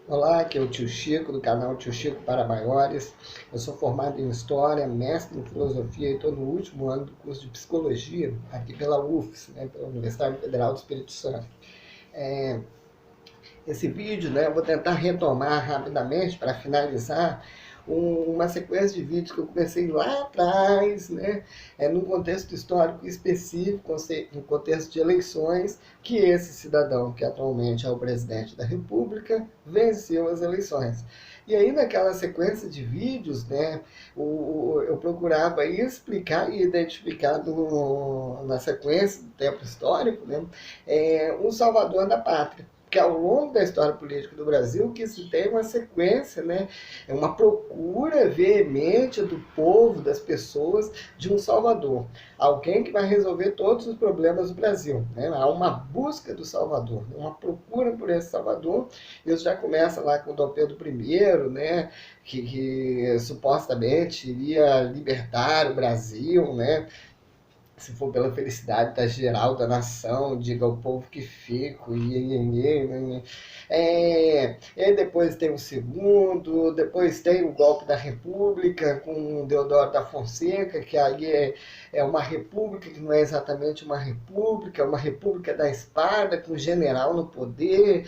Olá, aqui é o Tio Chico, do canal Tio Chico para Maiores. Eu sou formado em História, mestre em Filosofia e estou no último ano do curso de Psicologia, aqui pela UFS, né, pela Universidade Federal do Espírito Santo. É, Esse vídeo, né, eu vou tentar retomar rapidamente para finalizar uma sequência de vídeos que eu comecei lá atrás, né, num contexto histórico específico, no contexto de eleições, que esse cidadão, que atualmente é o presidente da República, venceu as eleições. E aí, naquela sequência de vídeos, né, eu procurava explicar e identificar na sequência do tempo histórico, né, um salvador da pátria, que ao longo da história política do Brasil que se tem uma sequência, né, uma procura veemente do povo, das pessoas, de um salvador, alguém que vai resolver todos os problemas do Brasil, né? Há uma busca do salvador, uma procura por esse salvador. Isso já começa lá com Dom Pedro I, né, que supostamente iria libertar o Brasil, né, se for pela felicidade da geral da nação, diga ao povo que fico, e aí depois tem o segundo, depois tem o golpe da República com Deodoro da Fonseca, que aí é uma república que não é exatamente uma república, é uma república da espada, com o general no poder,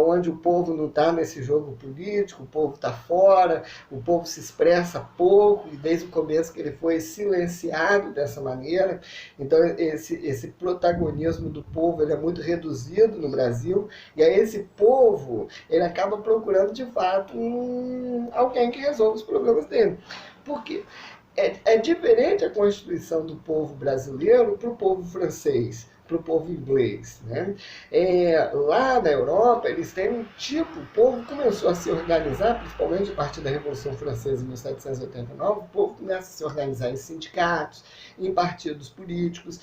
onde o povo não está nesse jogo político, o povo está fora, o povo se expressa pouco, e desde o começo que ele foi silenciado dessa maneira. Então esse protagonismo do povo ele é muito reduzido no Brasil, e aí esse povo ele acaba procurando de fato alguém que resolva os problemas dele. Por quê? É diferente a constituição do povo brasileiro para o povo francês, para o povo inglês. Né? Lá na Europa, eles têm um tipo, o povo começou a se organizar, principalmente a partir da Revolução Francesa em 1789, o povo começa a se organizar em sindicatos, em partidos políticos,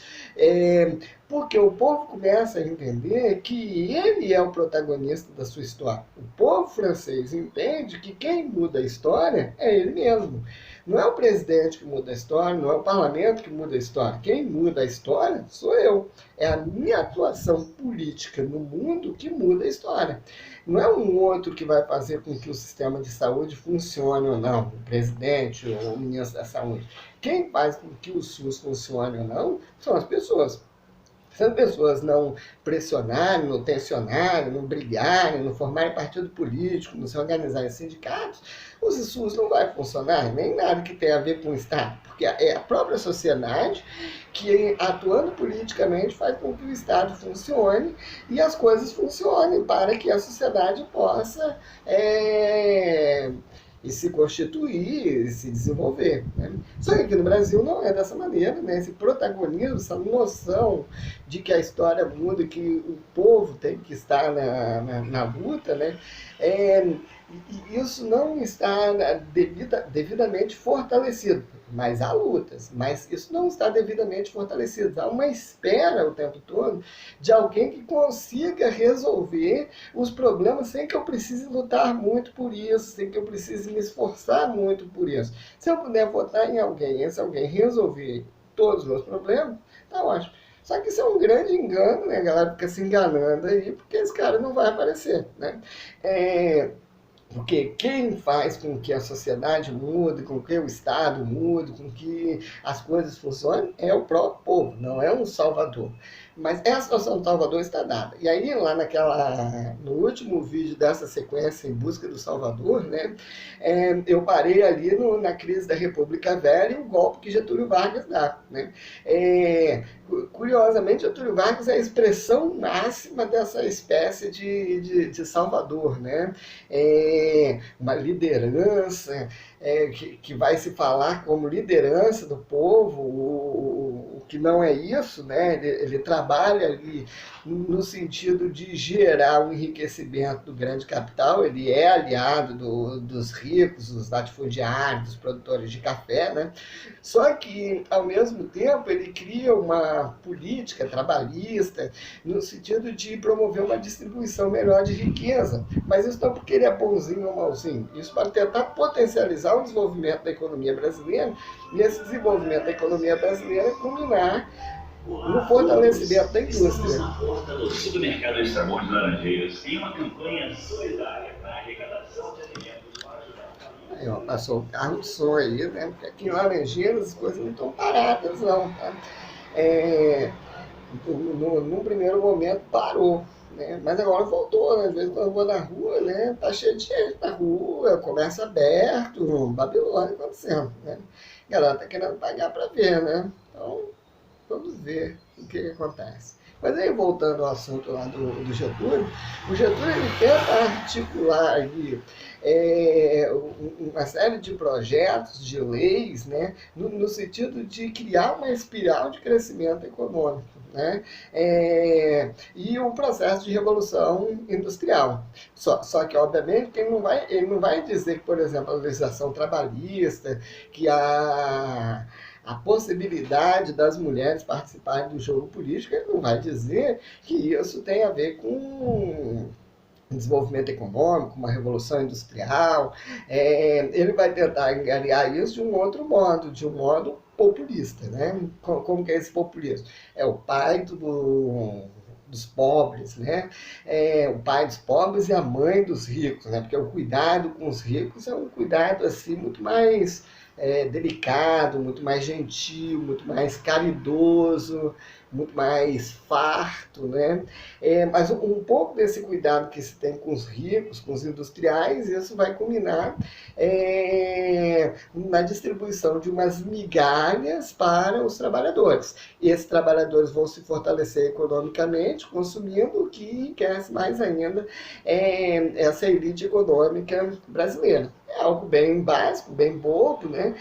porque o povo começa a entender que ele é o protagonista da sua história. O povo francês entende que quem muda a história é ele mesmo. Não é o presidente que muda a história, não é o parlamento que muda a história. Quem muda a história sou eu. É a minha atuação política no mundo que muda a história. Não é um outro que vai fazer com que o sistema de saúde funcione ou não, o presidente ou o ministro da saúde. Quem faz com que o SUS funcione ou não são as pessoas. Se as pessoas não pressionarem, não tensionarem, não brigarem, não formarem partido político, não se organizarem em sindicatos, o SUS não vai funcionar, nem nada que tenha a ver com o Estado, porque é a própria sociedade que, atuando politicamente, faz com que o Estado funcione e as coisas funcionem para que a sociedade possa e se constituir, e se desenvolver. Né? Só que aqui no Brasil não é dessa maneira, né? Esse protagonismo, essa noção de que a história muda, que o povo tem que estar na luta, né? E isso não está devidamente fortalecido. Mas há lutas, mas isso não está devidamente fortalecido. Há uma espera o tempo todo de alguém que consiga resolver os problemas sem que eu precise lutar muito por isso, sem que eu precise me esforçar muito por isso. Se eu puder votar em alguém, esse alguém resolver todos os meus problemas, tá ótimo. Só que isso é um grande engano, né? A galera fica se enganando aí, porque esse cara não vai aparecer, né? Porque quem faz com que a sociedade mude, com que o Estado mude, com que as coisas funcionem, é o próprio povo, não é um salvador. Mas essa situação do Salvador está dada. E aí, no último vídeo dessa sequência em busca do Salvador, né, eu parei ali na crise da República Velha e o golpe que Getúlio Vargas dá. Né? Curiosamente, Getúlio Vargas é a expressão máxima dessa espécie de Salvador. Né? Uma liderança que vai se falar como liderança do povo, o que não é isso, né? Ele trabalha ali no sentido de gerar o enriquecimento do grande capital, ele é aliado dos ricos, dos latifundiários, dos produtores de café, né? Só que, ao mesmo tempo, ele cria uma política trabalhista no sentido de promover uma distribuição melhor de riqueza. Mas isso não é porque ele é bonzinho ou malzinho. Isso para tentar potencializar o desenvolvimento da economia brasileira e esse desenvolvimento da economia brasileira culminar no fortalecimento da indústria. Na porta do supermercado Estrabão de Laranjeiras tem uma campanha solidária para a arrecadação de alimentos para ajudar a família. Aí, ó, passou o carro de som aí, né? Porque aqui em Laranjeiras as coisas não estão paradas, não, tá? No primeiro momento parou, né? Mas agora voltou, né? Às vezes quando eu vou na rua, né? Tá cheio de gente na rua, comércio aberto, Babilônia acontecendo, né? A galera tá querendo pagar para ver, né? Então, vamos ver o que acontece. Mas aí, voltando ao assunto lá do Getúlio, o Getúlio ele tenta articular aí, uma série de projetos, de leis, né, no sentido de criar uma espiral de crescimento econômico. Né? E o processo de revolução industrial. Só que, obviamente, que ele não vai dizer que, por exemplo, a legislação trabalhista, que a possibilidade das mulheres participarem do jogo político, ele não vai dizer que isso tem a ver com desenvolvimento econômico, uma revolução industrial. Ele vai tentar angariar isso de um outro modo, de um modo populista. Né? Como que é esse populismo? É o pai dos pobres, né? O pai dos pobres e a mãe dos ricos, né? Porque o cuidado com os ricos é um cuidado assim muito mais delicado, muito mais gentil, muito mais caridoso, muito mais farto, né? Mas um pouco desse cuidado que se tem com os ricos, com os industriais, isso vai culminar na distribuição de umas migalhas para os trabalhadores. Esses trabalhadores vão se fortalecer economicamente, consumindo, o que enriquece mais ainda essa elite econômica brasileira. É algo bem básico, bem bobo, né?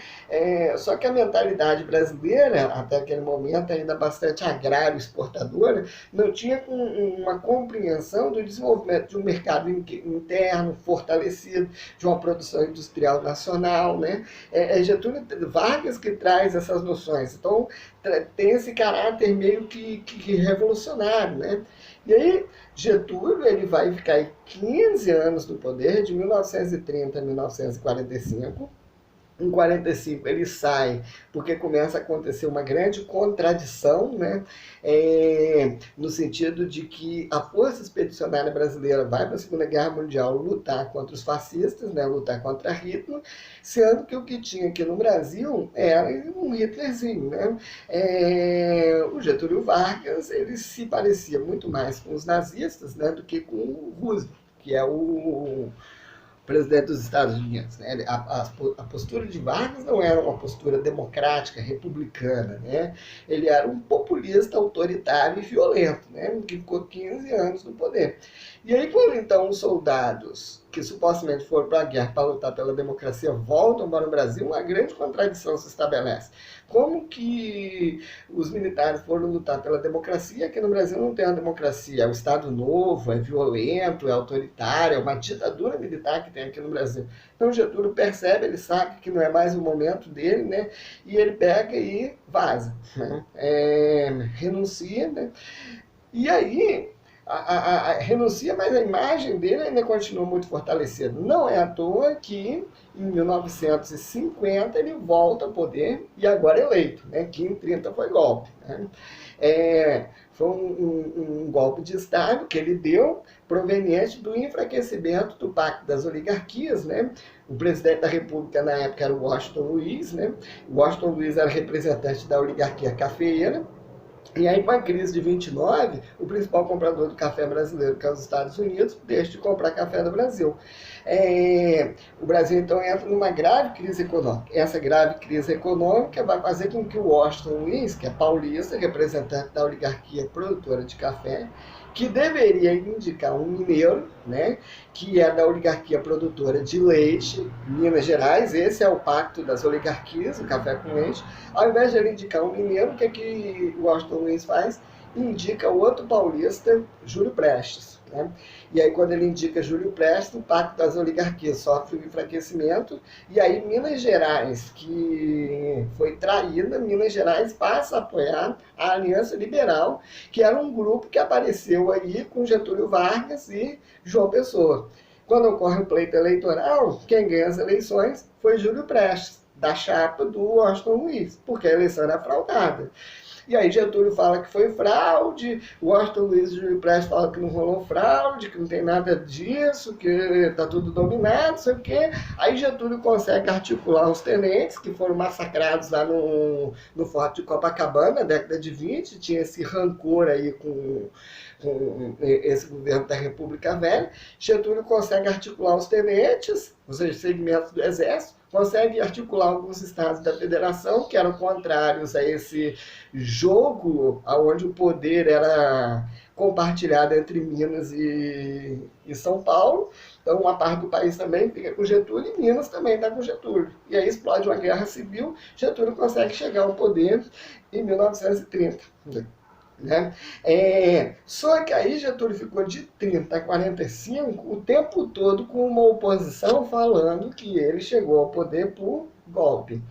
Só que a mentalidade brasileira, até aquele momento ainda bastante agrário exportadora, não tinha uma compreensão do desenvolvimento de um mercado interno fortalecido, de uma produção industrial nacional, né? Getúlio Vargas que traz essas noções. Então, tem esse caráter meio que revolucionário, né? E aí, Getúlio ele vai ficar 15 anos no poder, de 1930 a 1945. Em 45 ele sai porque começa a acontecer uma grande contradição, né? No sentido de que a força expedicionária brasileira vai para a Segunda Guerra Mundial lutar contra os fascistas, né? Lutar contra Hitler, sendo que o que tinha aqui no Brasil era um Hitlerzinho. Né? O Getúlio Vargas ele se parecia muito mais com os nazistas, né? Do que com o Roosevelt, que é o presidente dos Estados Unidos. Né? A postura de Vargas não era uma postura democrática, republicana. Né? Ele era um populista autoritário e violento, né? Que ficou 15 anos no poder. E aí, quando então os soldados que supostamente foram para a guerra para lutar pela democracia voltam para o Brasil, uma grande contradição se estabelece. Como que os militares foram lutar pela democracia, que no Brasil não tem uma democracia, é um Estado novo, é violento, é autoritário, é uma ditadura militar que tem aqui no Brasil. Então Getúlio percebe, ele sabe que não é mais o momento dele, né? E ele pega e vaza, né? Renuncia, né? E aí renuncia, mas a imagem dele ainda continua muito fortalecida. Não é à toa que em 1950 ele volta ao poder e agora é eleito, né? Que em 30 foi golpe. Né? Foi um golpe de Estado que ele deu proveniente do enfraquecimento do Pacto das Oligarquias. Né? O presidente da República na época era o Washington Luiz. Né? O Washington Luiz era representante da oligarquia cafeeira. E aí, com a crise de 29, o principal comprador do café brasileiro, que é os Estados Unidos, deixa de comprar café do Brasil. O Brasil, então, entra numa grave crise econômica. Essa grave crise econômica vai fazer com que o Washington Luiz, que é paulista, representante da oligarquia produtora de café, que deveria indicar um mineiro, né, que é da oligarquia produtora de leite, Minas Gerais. Esse é o pacto das oligarquias, o café com leite. Ao invés de ele indicar um mineiro, o que o Washington Luiz faz? Indica o outro paulista, Júlio Prestes. Né? E aí, quando ele indica Júlio Prestes, o pacto das oligarquias sofre um enfraquecimento, e aí Minas Gerais, que foi traída, Minas Gerais passa a apoiar a Aliança Liberal, que era um grupo que apareceu aí com Getúlio Vargas e João Pessoa. Quando ocorre o pleito eleitoral, quem ganha as eleições foi Júlio Prestes, da chapa do Washington Luiz, porque a eleição era fraudada. E aí Getúlio fala que foi fraude, o Washington Luiz de Prestes fala que não rolou fraude, que não tem nada disso, que está tudo dominado, não sei o quê. Aí Getúlio consegue articular os tenentes que foram massacrados lá no Forte de Copacabana, na década de 20, tinha esse rancor aí com esse governo da República Velha. Getúlio consegue articular os tenentes, ou seja, segmentos do Exército, consegue articular alguns estados da federação que eram contrários a esse jogo onde o poder era compartilhado entre Minas e São Paulo. Então, uma parte do país também fica com Getúlio e Minas também está com Getúlio. E aí explode uma guerra civil, Getúlio consegue chegar ao poder em 1930. Né? Só que aí Getúlio ficou de 30 a 45 o tempo todo com uma oposição falando que ele chegou ao poder por golpe.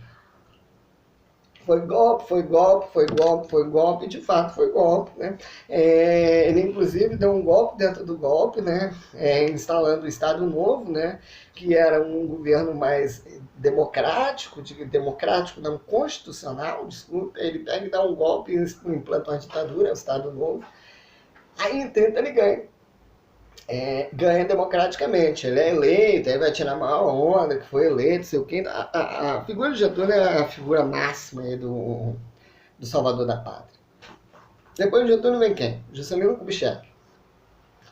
Foi golpe, foi golpe, foi golpe, foi golpe, e de fato foi golpe. Né? Ele inclusive deu um golpe dentro do golpe, né? Instalando o Estado Novo, né? Que era um governo mais democrático, democrático não, constitucional, desculpa. Ele pega e dá um golpe e implanta uma ditadura, o Estado Novo. Aí em 30 ele ganha. Ganha democraticamente, ele é eleito, aí vai tirar a maior onda, que foi eleito, sei o quê. A figura de Getúlio é a figura máxima aí do salvador da pátria. Depois de Getúlio vem quem? Juscelino Kubitschek.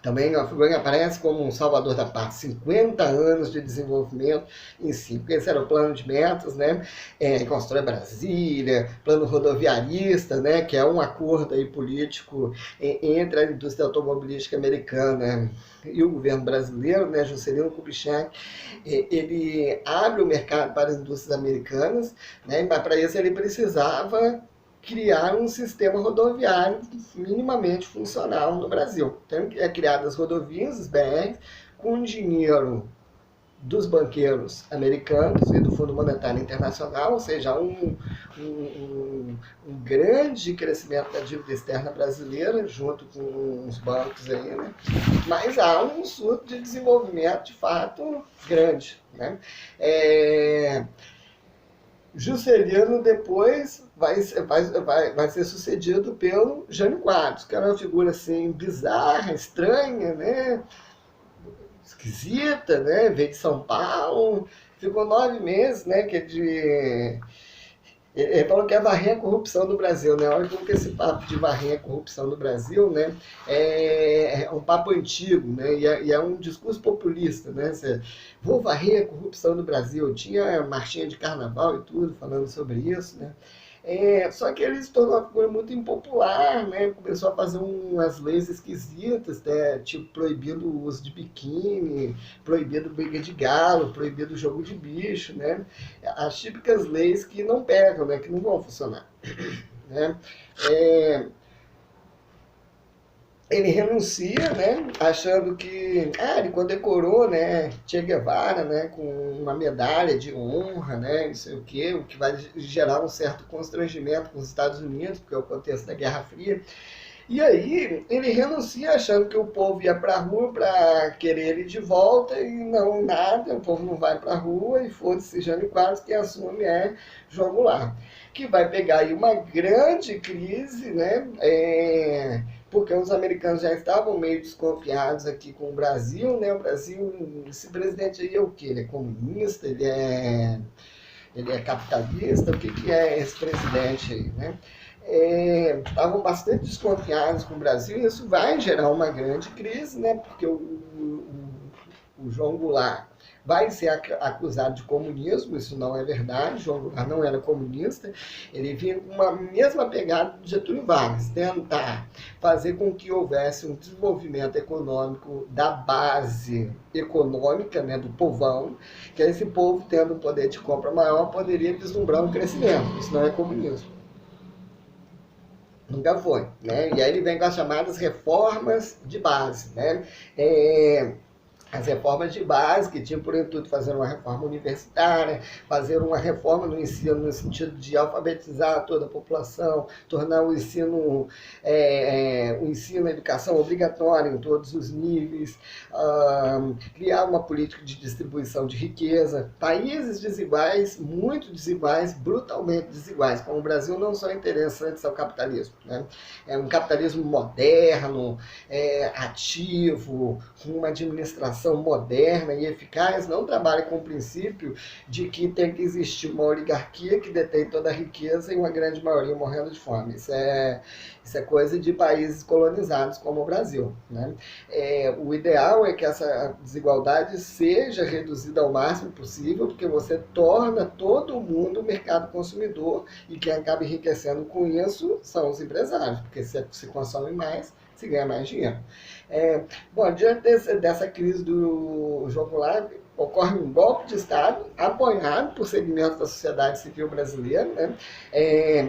Também é uma figura que aparece como um salvador da pátria, 50 anos de desenvolvimento em si, porque esse era o plano de metas, né? Constrói Brasília, plano rodoviarista, né? Que é um acordo aí político entre a indústria automobilística americana e o governo brasileiro, né? Juscelino Kubitschek, ele abre o mercado para as indústrias americanas, né? Mas para isso ele precisava criar um sistema rodoviário minimamente funcional no Brasil. Então, criadas as rodovias, os BRs, com dinheiro dos banqueiros americanos e do Fundo Monetário Internacional, ou seja, um grande crescimento da dívida externa brasileira, junto com os bancos aí, né? Mas há um surto de desenvolvimento, de fato, grande, né? Juscelino depois vai ser sucedido pelo Jânio Quadros, que era uma figura assim bizarra, estranha, né? Esquisita, né? Veio de São Paulo, ficou 9 meses, né? Ele falou que é varrer a corrupção do Brasil, né? Olha como que esse papo de varrer a corrupção do Brasil, né? É um papo antigo, né? E é um discurso populista, né? Vou varrer a corrupção do Brasil. Tinha marchinha de carnaval e tudo falando sobre isso, né? Só que ele se tornou uma figura muito impopular, né? Começou a fazer umas leis esquisitas, né? Tipo proibindo o uso de biquíni, proibido briga de galo, proibido jogo de bicho, né? As típicas leis que não pegam, né? Que não vão funcionar, né? Ele renuncia, né, achando que ele condecorou, né, Che Guevara, né, com uma medalha de honra, né, não sei o que vai gerar um certo constrangimento com os Estados Unidos, porque é o contexto da Guerra Fria. E aí ele renuncia achando que o povo ia para a rua para querer ele de volta e não, nada, o povo não vai para a rua e foda-se Jânio Quadros, quem assume é João Goulart, que vai pegar aí uma grande crise, né, porque os americanos já estavam meio desconfiados aqui com o Brasil, né? O Brasil, esse presidente aí é o quê? Ele é comunista? Ele é capitalista? O que é esse presidente aí, né? Estavam bastante desconfiados com o Brasil e isso vai gerar uma grande crise, né? Porque o João Goulart vai ser acusado de comunismo, isso não é verdade, João Goulart não era comunista, ele vinha com uma mesma pegada de Getúlio Vargas, tentar fazer com que houvesse um desenvolvimento econômico da base econômica, né, do povão, que esse povo, tendo um poder de compra maior, poderia vislumbrar um crescimento, isso não é comunismo. Nunca foi, né? E aí ele vem com as chamadas reformas de base, né? as reformas de base, que tinham por intuito fazer uma reforma universitária, fazer uma reforma no ensino, no sentido de alfabetizar toda a população, tornar o ensino, a educação obrigatória em todos os níveis, criar uma política de distribuição de riqueza. Países desiguais, muito desiguais, brutalmente desiguais, como o Brasil, não são interessantes ao capitalismo, né? É um capitalismo moderno, ativo, com uma administração moderna e eficaz, não trabalha com o princípio de que tem que existir uma oligarquia que detém toda a riqueza e uma grande maioria morrendo de fome. Isso é coisa de países colonizados como o Brasil, né? O ideal é que essa desigualdade seja reduzida ao máximo possível, porque você torna todo mundo mercado consumidor, e quem acaba enriquecendo com isso são os empresários, porque se consome mais, se ganha mais dinheiro. Bom, diante dessa crise do João Goulart, ocorre um golpe de Estado apoiado por segmentos da sociedade civil brasileira, né?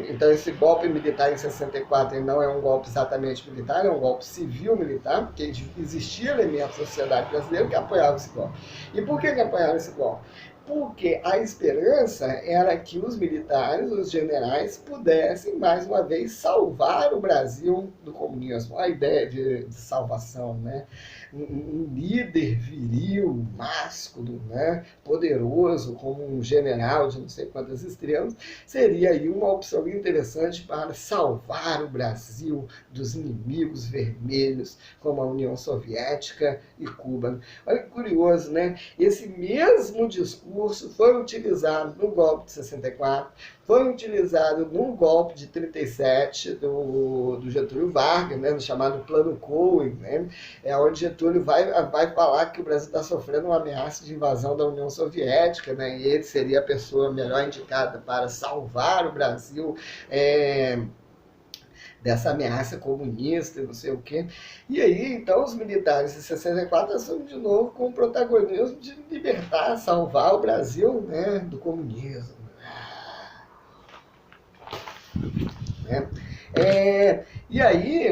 Então esse golpe militar em 64 não é um golpe exatamente militar, é um golpe civil-militar, porque existia elementos da sociedade brasileira que apoiavam esse golpe. E por que apoiavam esse golpe? Porque a esperança era que os militares, os generais, pudessem, mais uma vez, salvar o Brasil do comunismo. A ideia de salvação, né? Um líder viril, másculo, né? Poderoso, como um general de não sei quantas estrelas, seria aí uma opção interessante para salvar o Brasil dos inimigos vermelhos, como a União Soviética e Cuba. Olha que curioso, né? Esse mesmo discurso foi utilizado no golpe de 64, foi utilizado num golpe de 37 do Getúlio Vargas, né, no chamado Plano Cohen, né, onde Getúlio vai falar que o Brasil está sofrendo uma ameaça de invasão da União Soviética, né, e ele seria a pessoa melhor indicada para salvar o Brasil dessa ameaça comunista e não sei o quê. E aí, então, os militares em 64 assumem de novo com o protagonismo de libertar, salvar o Brasil, né, do comunismo. E aí,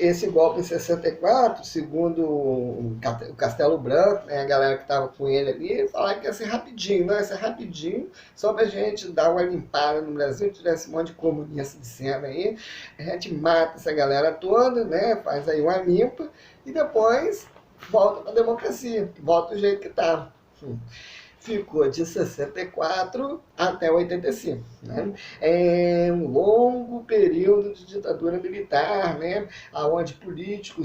esse golpe em 64, segundo o Castelo Branco, né, a galera que estava com ele ali, falaram que ia ser rapidinho, não, ia ser rapidinho, só pra gente dar uma limpada no Brasil, tirar esse monte de comunista de cena aí, a gente mata essa galera toda, né, faz aí uma limpa, e depois volta pra democracia, volta do jeito que tá. Ficou de 64 até 85. Né? Um longo período de ditadura militar, né? Onde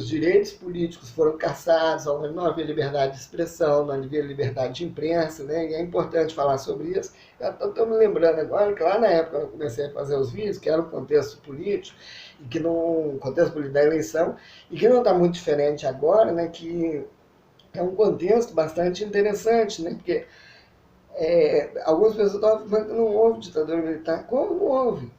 direitos políticos foram caçados, onde não havia liberdade de expressão, não havia liberdade de imprensa, né? E é importante falar sobre isso. Eu estou me lembrando agora que lá na época eu comecei a fazer os vídeos, que era um contexto político, e que contexto político da eleição, e que não está muito diferente agora, né? Que é um contexto bastante interessante, né? Porque algumas pessoas estavam falando que não houve ditadura militar. Como não houve?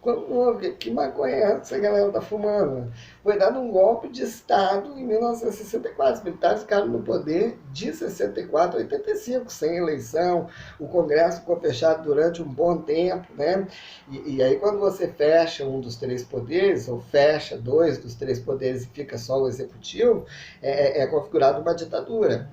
Como não houve? Que maconha é essa que a galera está fumando? Foi dado um golpe de Estado em 1964. Os militares ficaram no poder de 64 a 85, sem eleição. O Congresso ficou fechado durante um bom tempo, né? E aí, quando você fecha um dos três poderes, ou fecha dois dos três poderes e fica só o executivo, é configurado uma ditadura.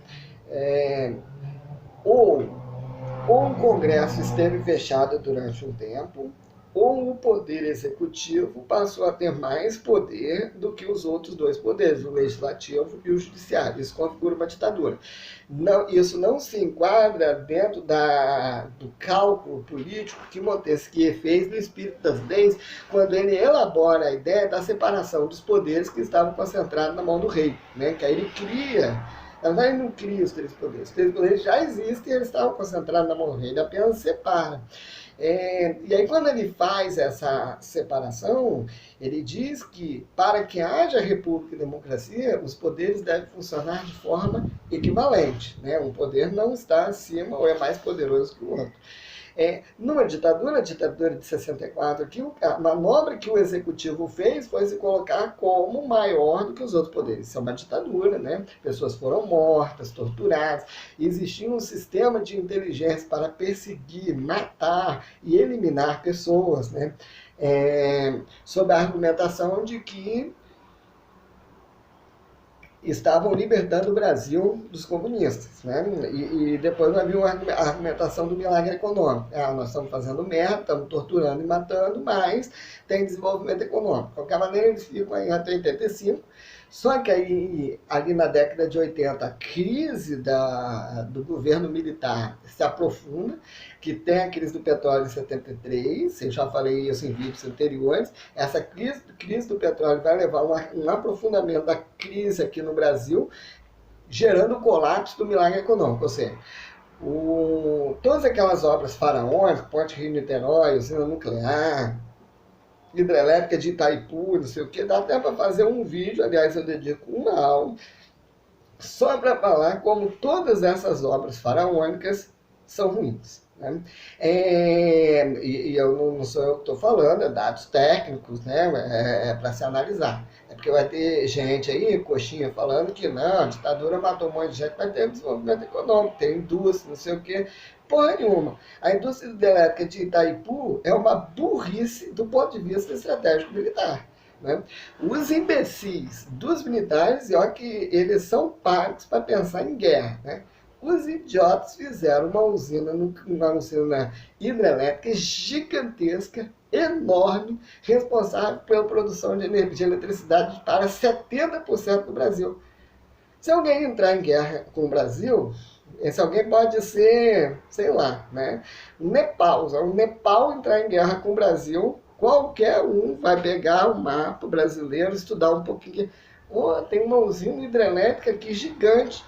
Ou o Congresso esteve fechado durante um tempo, ou o poder executivo passou a ter mais poder do que os outros dois poderes, o legislativo e o judiciário. Isso configura uma ditadura. Isso não se enquadra dentro do cálculo político que Montesquieu fez no Espírito das Leis, quando ele elabora a ideia da separação dos poderes que estavam concentrados na mão do rei, né? Que aí ele cria. Na verdade, ele não cria os três poderes. Os três poderes já existem e eles estavam concentrados na mão do rei. Ele apenas separa. E aí, quando ele faz essa separação, ele diz que, para que haja república e democracia, os poderes devem funcionar de forma equivalente, né? Um poder não está acima ou é mais poderoso que o outro. Numa ditadura, a ditadura de 64, a manobra que o executivo fez foi se colocar como maior do que os outros poderes. Isso é uma ditadura, né? Pessoas foram mortas, torturadas. Existia um sistema de inteligência para perseguir, matar e eliminar pessoas, né? Sob a argumentação de que estavam libertando o Brasil dos comunistas, né? E depois havia a argumentação do milagre econômico. Nós estamos fazendo merda, estamos torturando e matando, mas tem desenvolvimento econômico. De qualquer maneira, eles ficam aí até 85. Só que aí, ali na década de 80, a crise do governo militar se aprofunda, que tem a crise do petróleo em 73, eu já falei isso em vídeos anteriores. Essa crise do petróleo vai levar um aprofundamento da crise aqui no Brasil, gerando o colapso do milagre econômico. Ou seja, todas aquelas obras faraônicas, Ponte Rio-Niterói, usina nuclear, hidrelétrica de Itaipu, não sei o que, dá até para fazer um vídeo, aliás, eu dedico uma aula, só para falar como todas essas obras faraônicas são ruins. Né? E eu não sou eu que estou falando, é dados técnicos, né? Para se analisar. É porque vai ter gente aí, coxinha, falando que não, a ditadura matou um monte de gente, mas tem desenvolvimento econômico, tem indústria, não sei o quê. Porra nenhuma. A indústria hidrelétrica de Itaipu é uma burrice do ponto de vista estratégico militar. Né? Os imbecis dos militares, olha que eles são pagos para pensar em guerra. Né? Os idiotas fizeram uma usina hidrelétrica gigantesca, enorme, responsável pela produção de energia de eletricidade para 70% do Brasil. Se alguém entrar em guerra com o Brasil, esse alguém pode ser, sei lá, né? o Nepal entrar em guerra com o Brasil, qualquer um vai pegar o mapa brasileiro, estudar um pouquinho. Tem uma usina hidrelétrica aqui gigante.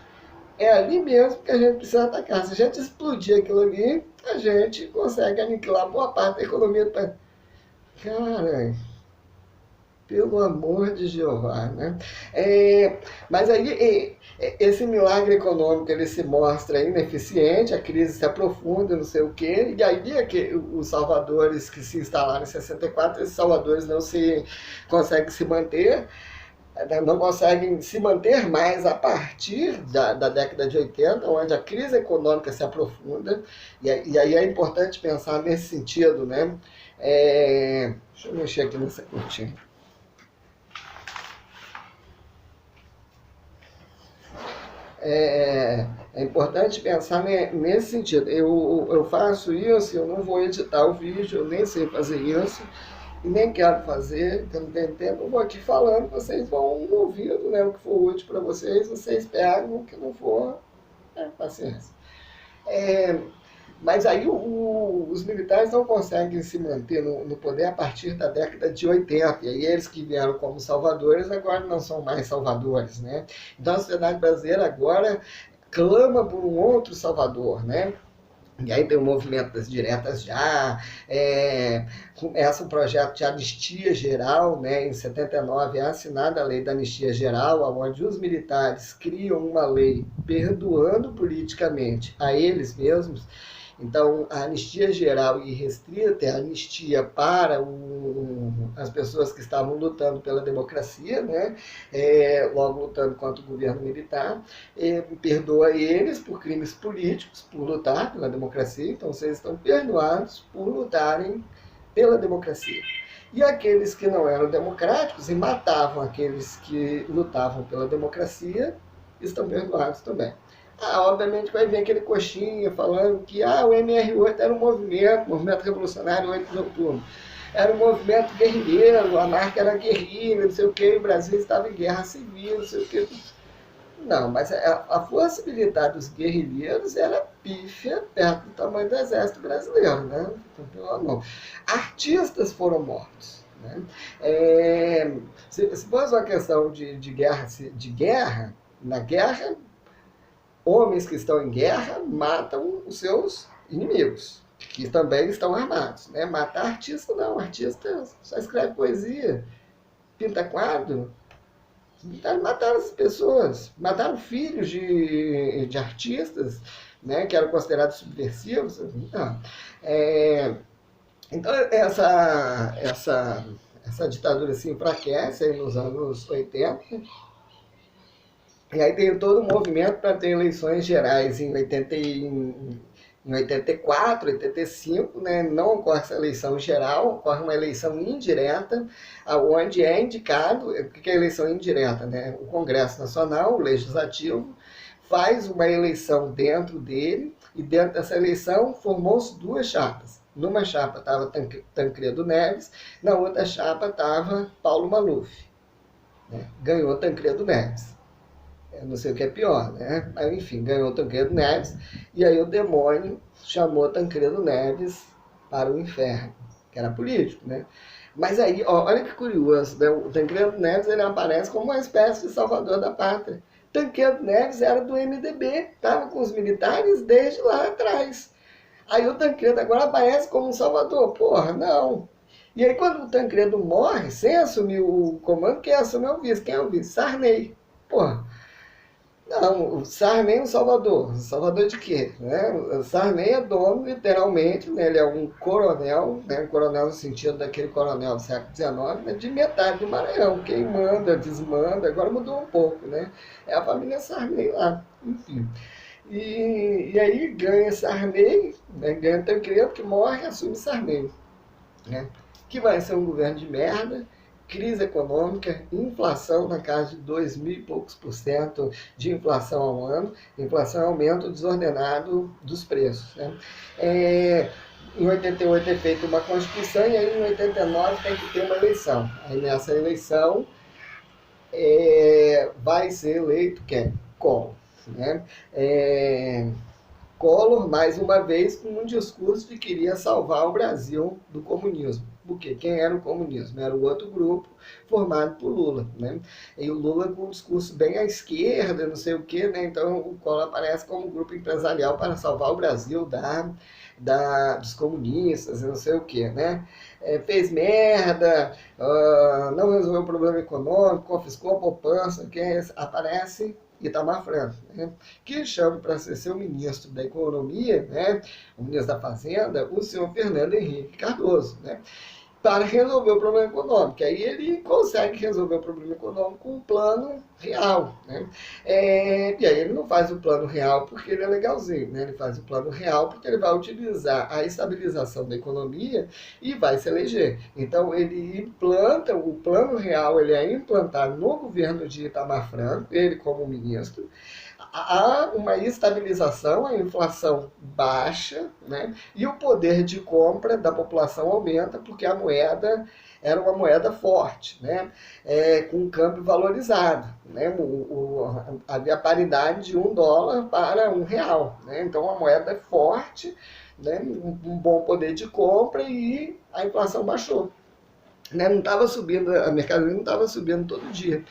É ali mesmo que a gente precisa atacar. Se a gente explodir aquilo ali, a gente consegue aniquilar boa parte da economia. Cara, pelo amor de Jeová, né? Mas aí, esse milagre econômico, ele se mostra ineficiente, a crise se aprofunda, não sei o quê, e aí é que os salvadores que se instalaram em 64, esses salvadores não conseguem se manter, não conseguem se manter mais a partir da década de 80, onde a crise econômica se aprofunda, e aí é importante pensar nesse sentido, né? Deixa eu mexer aqui nessa cortina. É importante pensar nesse sentido. Eu faço isso, eu não vou editar o vídeo, eu nem sei fazer isso, e nem quero fazer, porque eu não tenho tempo. Eu vou aqui falando, vocês vão ouvindo, né, o que for útil para vocês pegam, o que não for, paciência. Mas aí os militares não conseguem se manter no poder a partir da década de 80, e aí eles que vieram como salvadores agora não são mais salvadores, né? Então a sociedade brasileira agora clama por um outro salvador, né? E aí tem o movimento das diretas já, começa um projeto de anistia geral, né? Em 79 é assinada a lei da anistia geral, onde os militares criam uma lei perdoando politicamente a eles mesmos. Então, a anistia geral e restrita é a anistia para as pessoas que estavam lutando pela democracia, né? Logo lutando contra o governo militar, perdoa eles por crimes políticos, por lutar pela democracia, então vocês estão perdoados por lutarem pela democracia. E aqueles que não eram democráticos e matavam aqueles que lutavam pela democracia, estão perdoados também. Obviamente vai vir aquele coxinha falando que o MR8 era um movimento revolucionário 8 de outubro. Era um movimento guerrilheiro, a marca era guerrilha, não sei o que, o Brasil estava em guerra civil, não sei o que. Não, mas a força militar dos guerrilheiros era pífia perto do tamanho do exército brasileiro, né? Então, pelo amor. Artistas foram mortos. Né? Se fosse uma questão de guerra, na guerra, homens que estão em guerra matam os seus inimigos, que também estão armados. Né? Matar artista não, artista só escreve poesia, pinta quadro. Mataram as pessoas, mataram filhos de artistas, né, que eram considerados subversivos. Não. Então essa ditadura se enfraquece aí nos anos 80. E aí tem todo um movimento para ter eleições gerais em Em 84, 85, né, não ocorre essa eleição geral, ocorre uma eleição indireta, onde é indicado, o que é eleição indireta? Né? O Congresso Nacional, o Legislativo, faz uma eleição dentro dele, e dentro dessa eleição formou-se duas chapas. Numa chapa estava Tancredo Neves, na outra chapa estava Paulo Maluf. Né? Ganhou Tancredo Neves. Eu não sei o que é pior, né? Mas enfim, ganhou Tancredo Neves, e aí o demônio chamou Tancredo Neves para o inferno, que era político, né? Mas aí, ó, olha que curioso, né? O Tancredo Neves ele aparece como uma espécie de salvador da pátria. Tancredo Neves era do MDB, estava com os militares desde lá atrás. Aí o Tancredo agora aparece como um salvador. Porra, não. E aí quando o Tancredo morre, sem assumir o comando, quem assume é o vice. Quem é o vice? Sarney. Porra. Não, o Sarney é um salvador. Salvador de quê? Né? O Sarney é dono, literalmente, né? Ele é um coronel, né? Um coronel no sentido daquele coronel do século XIX, né? De metade do Maranhão. Quem manda, desmanda, agora mudou um pouco, né? É a família Sarney lá, enfim. E aí ganha Sarney, né? Ganha Tancredo, que morre e assume Sarney. Né? Que vai ser um governo de merda, crise econômica, inflação na casa de 2.000 e poucos % de inflação ao ano. Inflação é aumento desordenado dos preços. Né? Em 88 é feita uma Constituição e aí em 89 tem que ter uma eleição. Aí nessa eleição vai ser eleito quem? Collor. Né? Collor, mais uma vez, com um discurso de que queria salvar o Brasil do comunismo. Porque quem era o comunismo? Era o outro grupo formado por Lula. Né? E o Lula com um discurso bem à esquerda, não sei o quê, né? Então o Collor aparece como grupo empresarial para salvar o Brasil dos comunistas, não sei o quê. Né? Fez merda, não resolveu o problema econômico, confiscou a poupança, quem aparece Itamar Franco, né? Que chama para ser o ministro da Economia, né? O ministro da Fazenda, o senhor Fernando Henrique Cardoso, né? Para resolver o problema econômico. Aí ele consegue resolver o problema econômico com um plano real. Né? E aí ele não faz o plano real porque ele é legalzinho, né? Ele faz o plano real porque ele vai utilizar a estabilização da economia e vai se eleger. Então ele implanta, o plano real ele é implantado no governo de Itamar Franco, ele como ministro. Há uma estabilização, a inflação baixa, né? E o poder de compra da população aumenta porque a moeda era uma moeda forte, né? Com um câmbio valorizado. Né? Havia paridade de $1 para R$1. Né? Então a moeda é forte, né? Um bom poder de compra e a inflação baixou. Né? Não estava subindo, a mercadoria não estava subindo todo dia.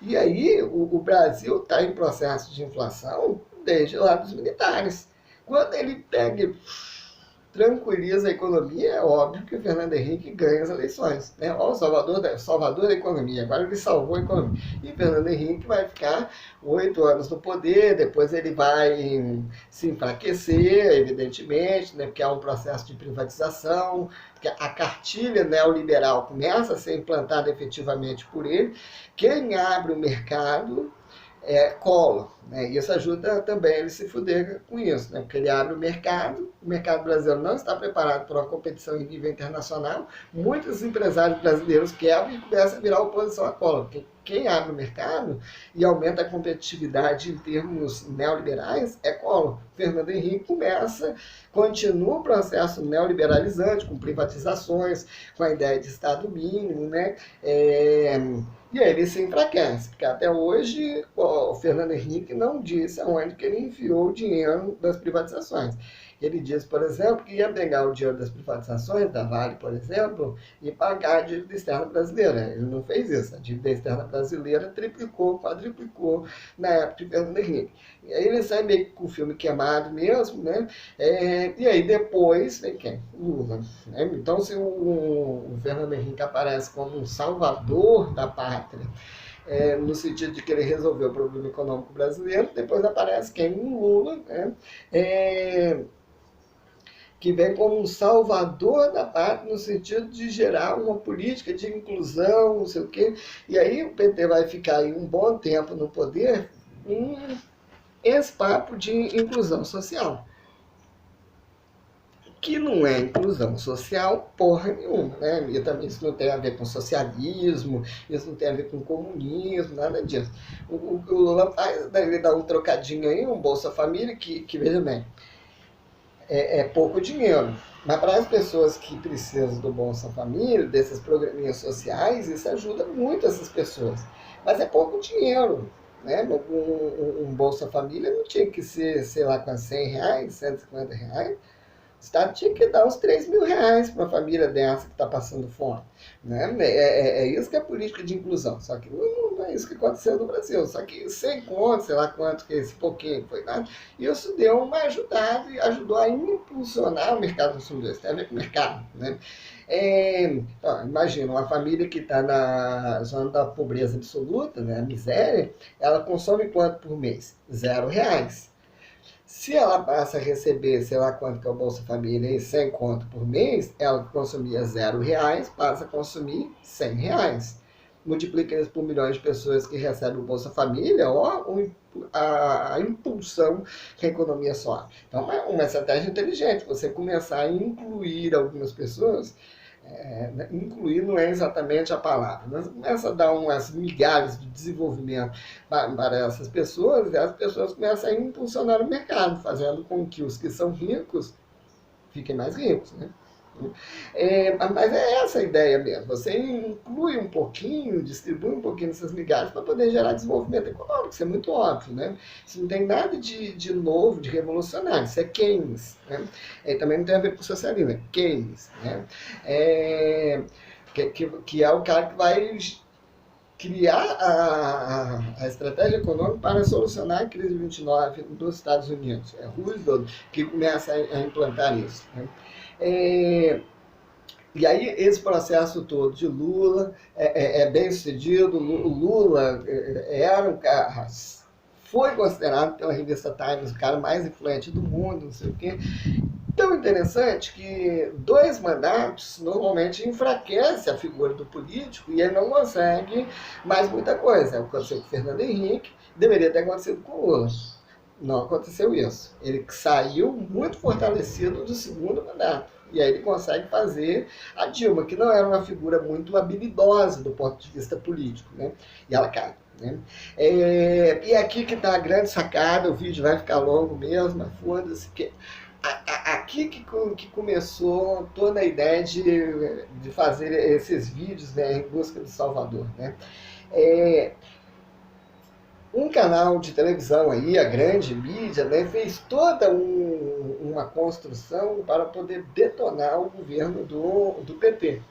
E aí o Brasil está em processo de inflação desde lá dos militares. Quando ele pega tranquiliza a economia, é óbvio que o Fernando Henrique ganha as eleições. Né? Ó, o salvador da economia, agora ele salvou a economia. E Fernando Henrique vai ficar 8 anos no poder, depois ele vai se enfraquecer, evidentemente, né? Porque há um processo de privatização, porque a cartilha neoliberal começa a ser implantada efetivamente por ele. Quem abre o mercado Collor, né? Isso ajuda também ele se fuder com isso, né? Porque ele abre o mercado brasileiro não está preparado para uma competição em nível internacional, muitos empresários brasileiros quebram e começam a virar oposição a Collor, porque quem abre o mercado e aumenta a competitividade em termos neoliberais é Collor. Fernando Henrique continua o processo neoliberalizante, com privatizações, com a ideia de Estado mínimo, né? E aí ele se enfraquece, porque até hoje o Fernando Henrique não disse aonde que ele enfiou o dinheiro das privatizações. Ele disse, por exemplo, que ia pegar o dinheiro das privatizações, da Vale, por exemplo, e pagar a dívida externa brasileira. Ele não fez isso. A dívida externa brasileira triplicou, quadriplicou na época de Fernando Henrique. E aí ele sai meio que com o filme queimado mesmo, né? E aí depois vem quem? Lula. Né? Então, se o Fernando Henrique aparece como um salvador da pátria, no sentido de que ele resolveu o problema econômico brasileiro, depois aparece quem? Um Lula, né? Que vem como um salvador da pátria, no sentido de gerar uma política de inclusão, não sei o quê. E aí o PT vai ficar aí um bom tempo no poder esse papo de inclusão social. que não é inclusão social porra nenhuma, né? E também isso não tem a ver com socialismo, isso não tem a ver com comunismo, nada disso. O Lula deve dar um trocadinho aí, um Bolsa Família, que veja bem, é pouco dinheiro. Mas para as pessoas que precisam do Bolsa Família, desses programinhas sociais, isso ajuda muito essas pessoas. Mas é pouco dinheiro. Né? Um Bolsa Família não tinha que ser, sei lá, com R$100, R$150. O Estado tinha que dar uns R$3.000 para uma família dessa que está passando fome. Né? É isso que é política de inclusão. Só que não é isso que aconteceu no Brasil. Só que sem conta, sei lá quanto que esse pouquinho foi dado, isso deu uma ajudada e ajudou a impulsionar o mercado consumidor. Isso tem a ver com o mercado. Né? Imagina, uma família que está na zona da pobreza absoluta, né, a miséria, ela consome quanto por mês? R$0. Se ela passa a receber, sei lá quanto que é o Bolsa Família, 100 conto por mês, ela que consumia R$0, passa a consumir R$100. Multiplica isso por milhões de pessoas que recebem o Bolsa Família, ó, a impulsão que a economia sofre. Então, é uma estratégia inteligente, você começar a incluir algumas pessoas. Incluir não é exatamente a palavra, mas começa a dar umas migalhas de desenvolvimento para essas pessoas, e as pessoas começam a impulsionar o mercado, fazendo com que os que são ricos fiquem mais ricos. Né? Mas é essa a ideia mesmo, você inclui um pouquinho, distribui um pouquinho dessas migalhas para poder gerar desenvolvimento econômico, isso é muito óbvio, né? Isso não tem nada de novo, de revolucionário, isso é Keynes, né? Também não tem a ver com socialismo, é Keynes, né? Que é o cara que vai criar a estratégia econômica para solucionar a crise de 29 dos Estados Unidos. É Roosevelt que começa a implantar isso, né? E aí esse processo todo de Lula é bem sucedido. O Lula era um cara, foi considerado pela revista Times o cara mais influente do mundo, não sei o quê. Tão interessante que 2 mandatos normalmente enfraquece a figura do político e ele não consegue mais muita coisa. Aconteceu com o Fernando Henrique, deveria ter acontecido com o Lula. Não aconteceu isso. Ele saiu muito fortalecido do 2º mandato. E aí ele consegue fazer a Dilma, que não era uma figura muito habilidosa do ponto de vista político. Né? E ela cai. Né? E aqui que está a grande sacada, o vídeo vai ficar longo mesmo, mas foda-se. Aqui que começou toda a ideia de fazer esses vídeos, né, em busca do Salvador. Né? Um canal de televisão aí, a grande mídia, né, fez toda uma construção para poder detonar o governo do PT,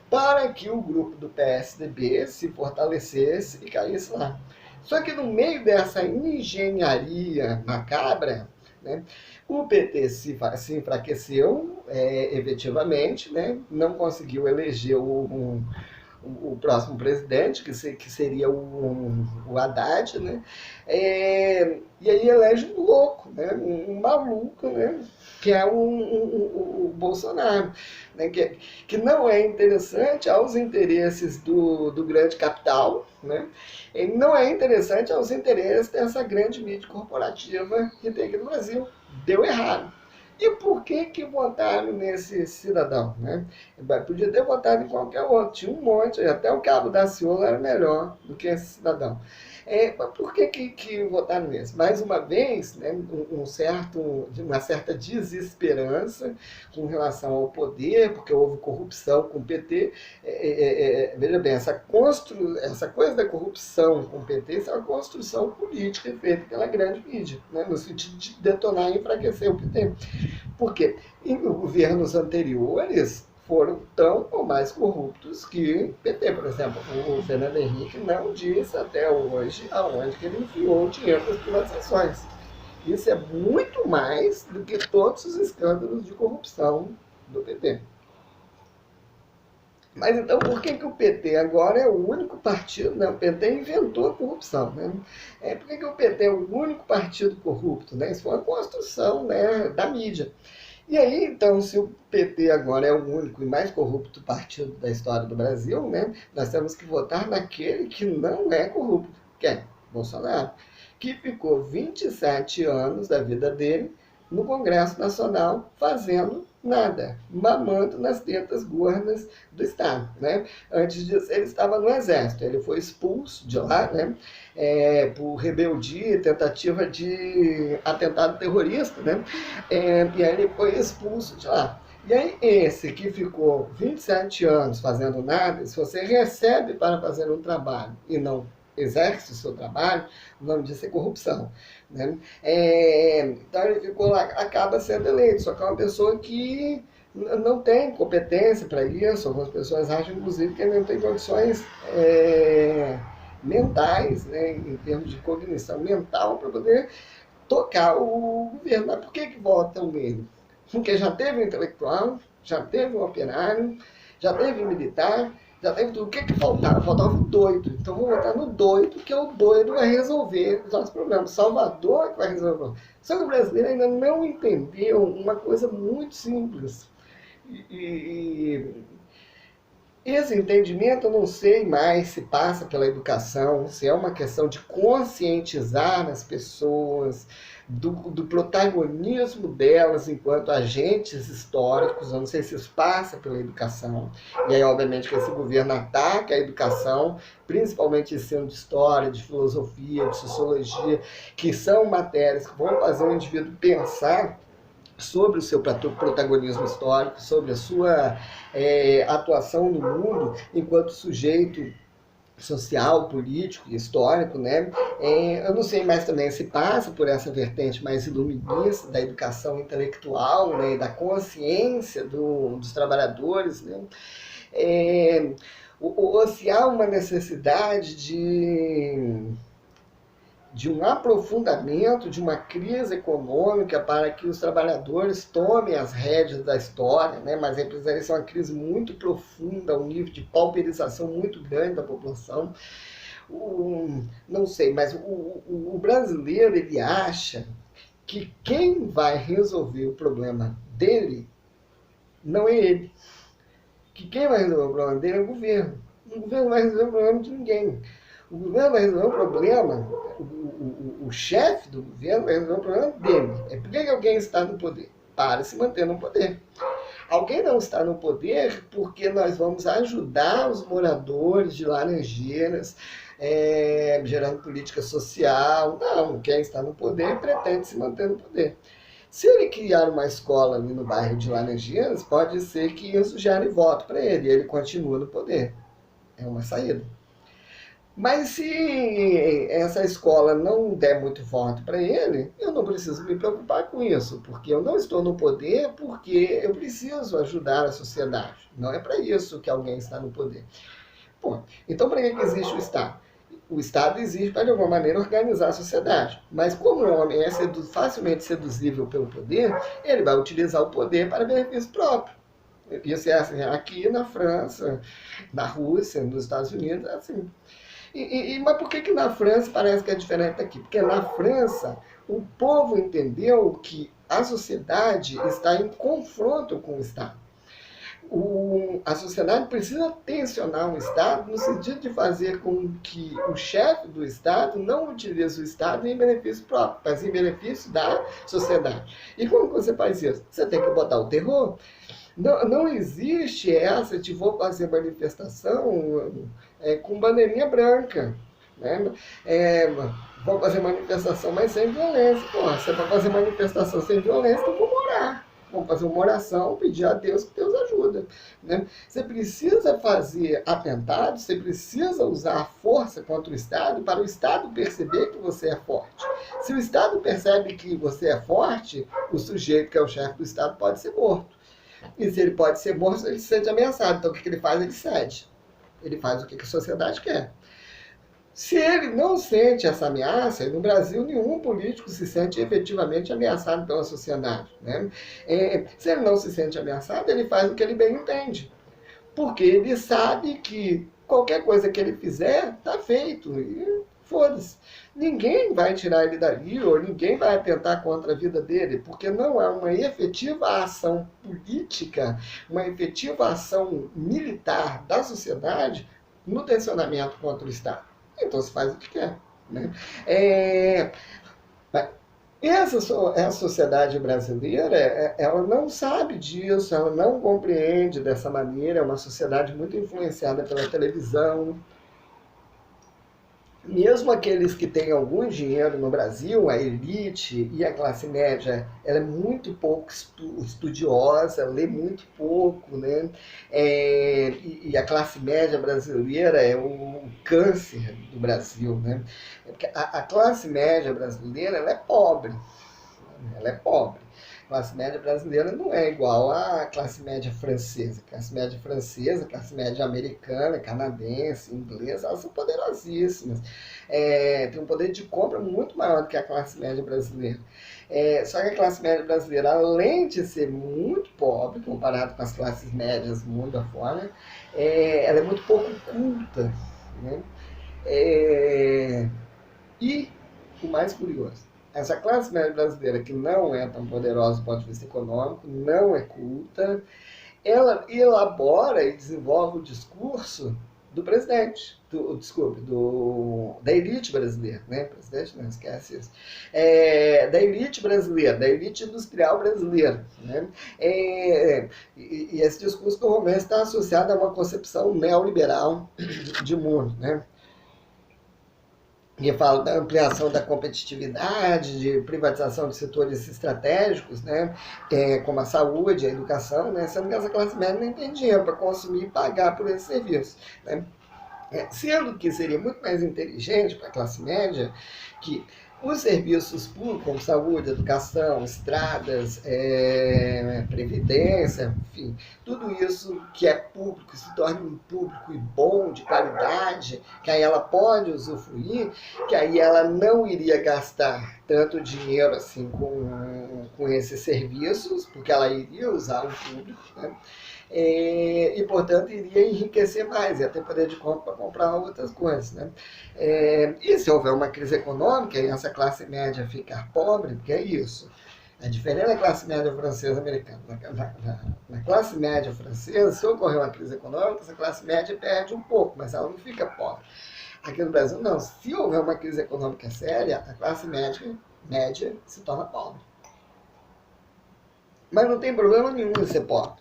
para que o grupo do PSDB se fortalecesse e caísse lá. Só que no meio dessa engenharia macabra, né, o PT se enfraqueceu efetivamente, né, não conseguiu eleger o próximo presidente, que seria o Haddad, né? E aí elege um louco, né? Um maluco, né? Que é o Bolsonaro, né? Que não é interessante aos interesses do grande capital, né? Ele não é interessante aos interesses dessa grande mídia corporativa que tem aqui no Brasil. Deu errado. E por que votaram nesse cidadão? Né? Podia ter votado em qualquer outro, tinha um monte, até o Cabo da Ciolo era melhor do que esse cidadão. Mas por que votaram nesse? Mais uma vez, né, uma certa desesperança com relação ao poder, porque houve corrupção com o PT. Veja bem, essa coisa da corrupção com o PT, isso é uma construção política feita pela grande mídia, né, no sentido de detonar e enfraquecer o PT. Porque em governos anteriores foram tão ou mais corruptos que o PT, por exemplo. O Fernando Henrique não disse até hoje aonde que ele enfiou o dinheiro das privatizações. Isso é muito mais do que todos os escândalos de corrupção do PT. Mas então por que o PT agora é o único partido, né? O PT inventou a corrupção, né? Por que o PT é o único partido corrupto? Né? Isso foi uma construção, né, da mídia. E aí, então, se o PT agora é o único e mais corrupto partido da história do Brasil, né, nós temos que votar naquele que não é corrupto, que é Bolsonaro, que ficou 27 anos da vida dele no Congresso Nacional fazendo nada, mamando nas tetas gordas do Estado, né? Antes disso, ele estava no Exército, ele foi expulso de lá, né? Por rebeldia, tentativa de atentado terrorista, né? E aí ele foi expulso de lá. E aí esse que ficou 27 anos fazendo nada, se você recebe para fazer um trabalho e não exerce o seu trabalho, o nome disso é corrupção. Né? Então ele ficou lá, acaba sendo eleito, só que é uma pessoa que não tem competência para isso. Algumas pessoas acham, inclusive, que ele não tem condições mentais, né, em termos de cognição mental, para poder tocar o governo. Mas por que votam nele? Porque já teve um intelectual, já teve um operário, já teve um militar, já teve tudo. O que faltava? Faltava o doido. Então vou votar no doido, que o doido vai resolver os nossos problemas. Salvador que vai resolver o problema. Só que o brasileiro ainda não entendeu uma coisa muito simples. Esse entendimento, eu não sei mais se passa pela educação, se é uma questão de conscientizar as pessoas do protagonismo delas enquanto agentes históricos. Eu não sei se isso passa pela educação. E aí, obviamente, que esse governo ataca a educação, principalmente ensino de história, de filosofia, de sociologia, que são matérias que vão fazer o indivíduo pensar sobre o seu protagonismo histórico, sobre a sua atuação no mundo enquanto sujeito social, político e histórico, né? Eu não sei mais também se passa por essa vertente mais iluminista da educação intelectual, né? Da consciência dos trabalhadores, né? Ou se há uma necessidade de um aprofundamento, de uma crise econômica para que os trabalhadores tomem as rédeas da história, né? Mas aí precisaria ser uma crise muito profunda, um nível de pauperização muito grande da população. Não sei, mas o brasileiro, ele acha que quem vai resolver o problema dele não é ele. Que quem vai resolver o problema dele é o governo. O governo não vai resolver o problema de ninguém. O governo vai resolver o problema, o chefe do governo vai resolver o problema dele. Por que alguém está no poder? Para se manter no poder. Alguém não está no poder porque nós vamos ajudar os moradores de Laranjeiras, gerando política social. Não, quem está no poder pretende se manter no poder. Se ele criar uma escola ali no bairro de Laranjeiras, pode ser que isso gere voto para ele e ele continua no poder. É uma saída. Mas se essa escola não der muito voto para ele, eu não preciso me preocupar com isso, porque eu não estou no poder, porque eu preciso ajudar a sociedade. Não é para isso que alguém está no poder. Bom, então para que existe o Estado? O Estado existe para, de alguma maneira, organizar a sociedade. Mas como o homem é facilmente seduzível pelo poder, ele vai utilizar o poder para benefício próprio. Isso é assim, aqui na França, na Rússia, nos Estados Unidos, é assim. Mas por que na França parece que é diferente daqui? Porque na França o povo entendeu que a sociedade está em confronto com o Estado. A sociedade precisa tensionar o Estado no sentido de fazer com que o chefe do Estado não utilize o Estado em benefício próprio, mas em benefício da sociedade. E como você faz isso? Você tem que botar o terror. Não existe essa de vou fazer manifestação com bandeirinha branca. Né? Vou fazer manifestação, mas sem violência. Porra, se é para fazer manifestação sem violência, então vamos orar. Vamos fazer uma oração, pedir a Deus que Deus ajuda. Né? Você precisa fazer atentados, você precisa usar a força contra o Estado para o Estado perceber que você é forte. Se o Estado percebe que você é forte, o sujeito que é o chefe do Estado pode ser morto. E se ele pode ser morto, ele se sente ameaçado. Então o que ele faz? Ele cede. Ele faz o que a sociedade quer. Se ele não sente essa ameaça, e no Brasil nenhum político se sente efetivamente ameaçado pela sociedade. Né? Se ele não se sente ameaçado, ele faz o que ele bem entende. Porque ele sabe que qualquer coisa que ele fizer, está feito. E foda-se. Ninguém vai tirar ele dali, ou ninguém vai atentar contra a vida dele, porque não há uma efetiva ação política, uma efetiva ação militar da sociedade no tensionamento contra o Estado. Então se faz o que quer. Né? Essa sociedade brasileira, ela não sabe disso, ela não compreende dessa maneira, é uma sociedade muito influenciada pela televisão. Mesmo aqueles que têm algum dinheiro no Brasil, a elite e a classe média, ela é muito pouco estudiosa, lê muito pouco, né? E a classe média brasileira é o câncer do Brasil, né? Porque a classe média brasileira, ela é pobre, ela é pobre. A classe média brasileira não é igual à classe média francesa. A classe média francesa, a classe média americana, canadense, inglesa, elas são poderosíssimas. Tem um poder de compra muito maior do que a classe média brasileira. Só que a classe média brasileira, além de ser muito pobre, comparado com as classes médias mundo afora, ela é muito pouco culta. Né? E o mais curioso, essa classe média brasileira, que não é tão poderosa do ponto de vista econômico, não é culta, ela elabora e desenvolve o discurso do presidente, da elite brasileira, né? Presidente não esquece isso. Da elite brasileira, da elite industrial brasileira, né? E esse discurso normalmente está associado a uma concepção neoliberal de mundo, né? Que fala da ampliação da competitividade, de privatização de setores estratégicos, né, como a saúde, a educação, né, sendo que essa classe média nem tem dinheiro para consumir e pagar por esse serviço. Né. Sendo que seria muito mais inteligente para a classe média que os serviços públicos, como saúde, educação, estradas, previdência, enfim, tudo isso que é público se torne um público e bom, de qualidade, que aí ela pode usufruir, que aí ela não iria gastar tanto dinheiro assim com esses serviços, porque ela iria usar o público, né? E, portanto, iria enriquecer mais, ia ter poder de compra para comprar outras coisas. Né? E se houver uma crise econômica e essa classe média ficar pobre, porque é isso, é diferente da classe média francesa americana. Na classe média francesa, se ocorrer uma crise econômica, essa classe média perde um pouco, mas ela não fica pobre. Aqui no Brasil, não. Se houver uma crise econômica séria, a classe média se torna pobre. Mas não tem problema nenhum em ser pobre.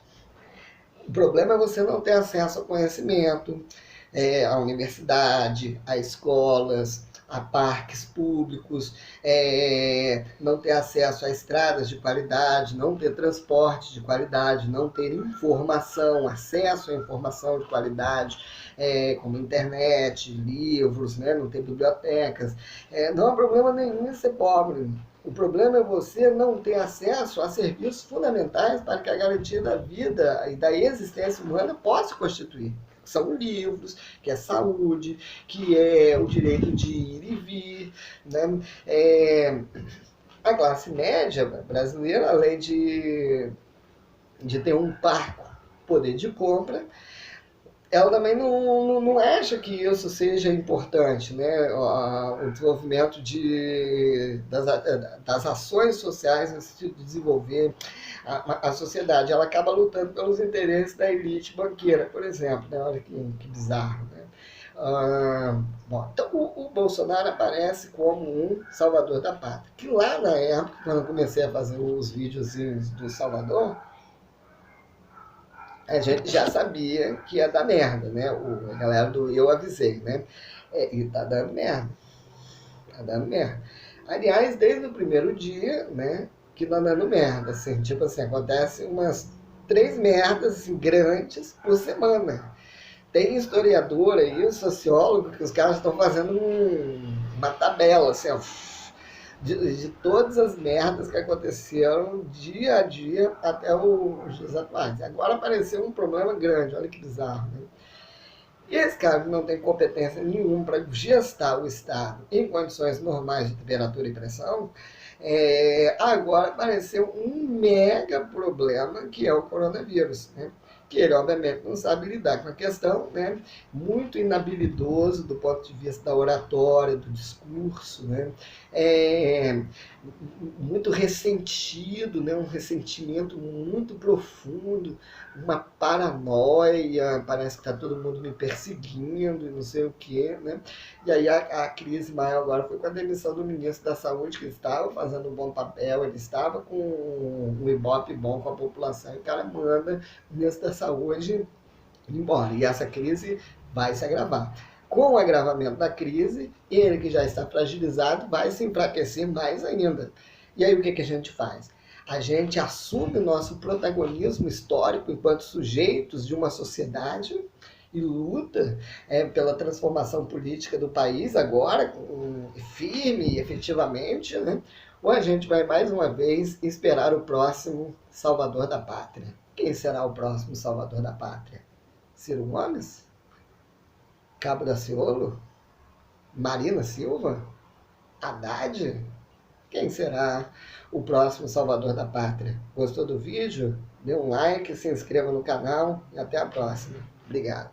O problema é você não ter acesso ao conhecimento, à universidade, a escolas, a parques públicos, não ter acesso a estradas de qualidade, não ter transporte de qualidade, não ter informação, acesso à informação de qualidade, como internet, livros, né, não ter bibliotecas. Não há problema nenhum em ser pobre. O problema é você não ter acesso a serviços fundamentais para que a garantia da vida e da existência humana possa se constituir. Que são livros, que é saúde, que é o direito de ir e vir. Né? A classe média brasileira, além de ter um parco poder de compra, ela também não acha que isso seja importante, né? O desenvolvimento das ações sociais no sentido de desenvolver a sociedade. Ela acaba lutando pelos interesses da elite banqueira, por exemplo. Né? Olha que bizarro. Né? Então o Bolsonaro aparece como um salvador da pátria. Que lá na época, quando eu comecei a fazer os vídeos do Salvador, a gente já sabia que ia dar merda, né? A galera do Eu Avisei, né? E tá dando merda. Tá dando merda. Aliás, desde o primeiro dia, né? Que tá dando merda, assim. Tipo assim, acontece umas 3 merdas assim, grandes por semana. Tem historiador aí, sociólogo, que os caras estão fazendo uma tabela, assim, ó, de todas as merdas que aconteceram dia a dia até os dias atuais. Agora apareceu um problema grande, olha que bizarro. Né? E esse cara que não tem competência nenhuma para gestar o Estado em condições normais de temperatura e pressão, agora apareceu um mega problema que é o coronavírus. Né? Que ele, obviamente, não sabe lidar com a questão, né? Muito inabilidoso do ponto de vista da oratória, do discurso, né? muito ressentido, né? Um ressentimento muito profundo, uma paranoia, parece que está todo mundo me perseguindo e não sei o quê, né? E aí a crise maior agora foi com a demissão do ministro da Saúde, que estava fazendo um bom papel, ele estava com um ibope bom com a população, e o cara manda o ministro da Saúde embora. E essa crise vai se agravar. Com o agravamento da crise, ele que já está fragilizado vai se enfraquecer mais ainda. E aí o que a gente faz? A gente assume o nosso protagonismo histórico enquanto sujeitos de uma sociedade e luta pela transformação política do país agora, firme e efetivamente, né? Ou a gente vai mais uma vez esperar o próximo salvador da pátria. Quem será o próximo salvador da pátria? Ciro Gomes? Cabo Daciolo? Marina Silva? Haddad? Quem será o próximo salvador da pátria? Gostou do vídeo? Dê um like, se inscreva no canal e até a próxima. Obrigado.